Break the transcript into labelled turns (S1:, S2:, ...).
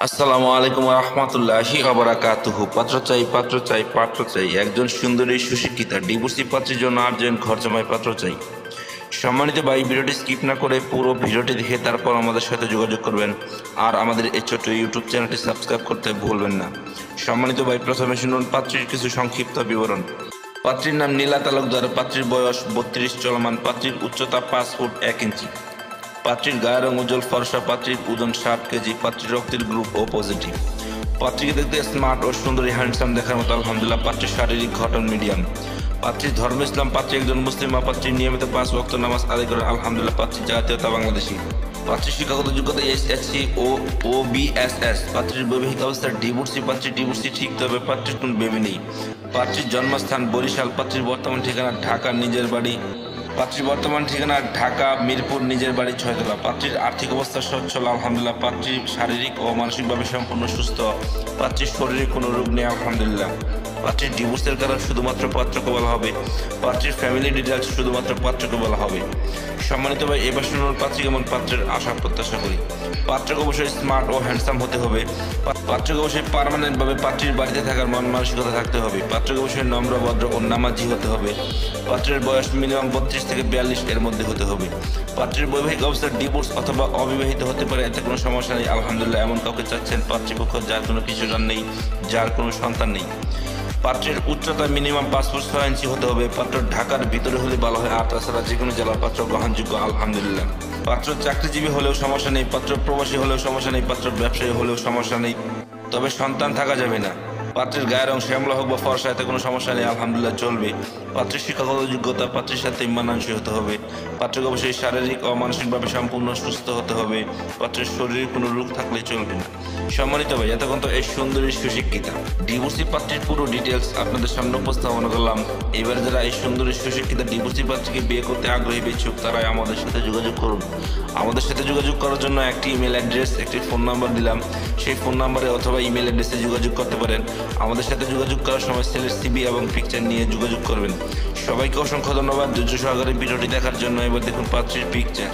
S1: আসসালামু আলাইকুম ওয়া রাহমাতুল্লাহি ওয়া বারাকাতুহু। পাত্র চাই একজন সুন্দরী সুশিক্ষিতা ডিভোর্সি পাত্রের জন্য আর্জেন্ট ঘর জামাই পাত্র চাই। সম্মানিত ভাই, ভিডিওটি স্কিপ না করে পুরো ভিডিওটি দেখে তারপর আমাদের সাথে যোগাযোগ করবেন। আর আমাদের এই ছোট্ট ইউটিউব চ্যানেলটি সাবস্ক্রাইব করতে ভুলবেন না। সম্মানিত ভাই, প্রথমে শুনুন পাত্রীর কিছু সংক্ষিপ্ত বিবরণ। পাত্রীর নাম নীলা তালুকদার, পাত্রীর বয়স 32 চলমান, পাত্রীর উচ্চতা 5 ফুট 1 ইঞ্চি, পাত্রীর গায়ের রং উজ্জ্বল ফর্সা, পাত্রীর ওজন 60 কেজি, পাত্রীর রক্তের গ্রুপ ও পজিটিভ। পাত্রীকে দেখতে স্মার্ট ও সুন্দরী হ্যান্ডসাম দেখার মতো আলহামদুলিল্লাহ। পাত্রীর শারীরিক গঠন মিডিয়াম। পাত্রীর ধর্ম ইসলাম, পাত্রী একজন মুসলিমা, পাত্রী নিয়মিত 5 ওয়াক্ত নামাজ আদায় করে আলহামদুলিল্লাহ। পাত্রীর জাতীয়তা বাংলাদেশি। পাত্রীর শিক্ষাগত যোগ্যতা এসএসসি ও ওবিএসএস। পাত্রীর বৈবাহিক অবস্থা ডিভোর্সি, পাত্রীর ডিভোর্সি ঠিক, তবে পাত্রীর কোন বেবি নেই। পাত্রীর জন্মস্থান বরিশাল, পাত্রীর বর্তমান ঠিকানা ঢাকা নিজের বাড়ি। পাত্রীর বর্তমান ঠিকানা ঢাকা মিরপুর নিজের বাড়ি 6 তলা। পাত্রীর আর্থিক অবস্থা সচ্ছল আলহামদুলিল্লাহ। পাত্রীর শারীরিক ও মানসিকভাবে সম্পূর্ণ সুস্থ। পাত্রীর শরীরে কোনো রোগ নেই আলহামদুলিল্লাহ। পাত্রীর ডিভোর্সের কারণ শুধুমাত্র পাত্রকে বলা হবে। পাত্রীর ফ্যামিলি ডিটেলস শুধুমাত্র পাত্রকে বলা হবে। সম্মানিত ভাই, এবার শুনুন পাত্রী কেমন পাত্রের আশা প্রত্যাশা করি। পাত্রকে অবশ্যই স্মার্ট ও হ্যান্ডসাম হতে হবে। পাত্রকে অবশ্যই পার্মানেন্টভাবে পাত্রীর বাড়িতে থাকার মন মানসিকতা থাকতে হবে। পাত্রকে অবশ্যই নম্র ভদ্র ও নামাজি হতে হবে। পাত্রের বয়স মিনিমাম 32 থেকে 42 এর মধ্যে হতে হবে। পাত্রের বৈবাহিক অবস্থা ডিভোর্স অথবা অবিবাহিত হতে পারে, এতে কোনো সমস্যা নেই আলহামদুলিল্লাহ। এমন কাউকে চাচ্ছেন পাত্রীপক্ষ যার কোনো কিশোর নেই, যার কোনো সন্তান নেই। পাত্রের উচ্চতা মিনিমাম 5 ফুট 6 ইঞ্চি হতে হবে। পাত্র ঢাকার ভিতরে হলে ভালো হয়, আর তাছাড়া যে কোনো জেলার পাত্র গ্রহণযোগ্য আলহামদুলিল্লাহ। পাত্র চাকরিজীবী হলেও সমস্যা নেই, পাত্র প্রবাসী হলেও সমস্যা নেই, পাত্র ব্যবসায়ী হলেও সমস্যা নেই, তবে সন্তান থাকা যাবে না। পাত্রের গায়ের রং শ্যামলা হোক বা ফর্সা, এতে কোনো সমস্যা নেই আলহামদুলিল্লাহ, চলবে। পাত্রের শিক্ষাগত যোগ্যতা, পাত্রের সাথে মানানসই হতে হবে। পাত্রকে অবশ্যই শারীরিক ও মানসিকভাবে সম্পূর্ণ সুস্থ হতে হবে। পাত্রের শরীরে কোনো রোগ থাকলে চলবে না। সম্মানিত ভাই, এতক্ষণ তো এই সুন্দরী সুশিক্ষিতা ডিভোর্সি পাত্রীর পুরো ডিটেলস আপনাদের সামনে উপস্থাপনা করলাম। এবার যারা এই সুন্দরী সুশিক্ষিতা ডিভোর্সি পাত্রীকে বিয়ে করতে আগ্রহী ইচ্ছুক, তারাই আমাদের সাথে যোগাযোগ করুন। আমাদের সাথে যোগাযোগ করার জন্য একটি ইমেল অ্যাড্রেস, একটি ফোন নাম্বার দিলাম। সেই ফোন নাম্বারে অথবা ইমেল অ্যাড্রেসে যোগাযোগ করতে পারেন। আমাদের সাথে যোগাযোগ করার সময় ছেলের সিবি এবং পিকচার নিয়ে যোগাযোগ করবেন। সবাইকে অসংখ্য ধন্যবাদ ধৈর্য সহকারে ভিডিওটি দেখার জন্য। এবার দেখুন পাত্রীর পিকচার।